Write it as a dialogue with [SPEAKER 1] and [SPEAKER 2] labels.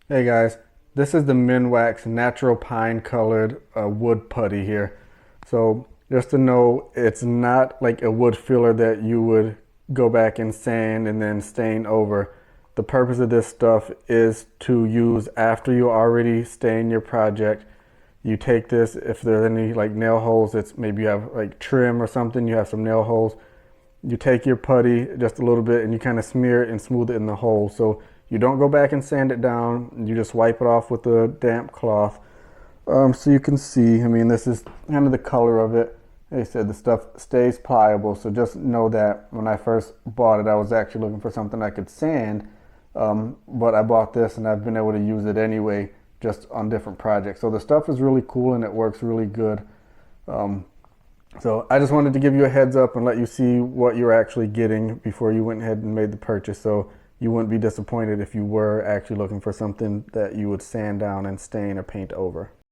[SPEAKER 1] Hey guys, this is the Minwax natural pine colored wood putty here. So just to know, it's not like a wood filler that you would go back and sand and then stain over. The purpose of this stuff is to use after you already stain your project. You take this, if there's any like nail holes, it's maybe you have like trim or something, you have some nail holes, you take your putty just a little bit and you kind of smear it and smooth it in the hole. So you don't go back and sand it down. You just wipe it off with a damp cloth. So you can see, I mean, this is kind of the color of it. They said the stuff stays pliable. So just know that when I first bought it, I was actually looking for something I could sand. But I bought this and I've been able to use it anyway, just on different projects. So the stuff is really cool and it works really good. Um, so I just wanted to give you a heads up and let you see what you're actually getting before you went ahead and made the purchase. So you wouldn't be disappointed if you were actually looking for something that you would sand down and stain or paint over.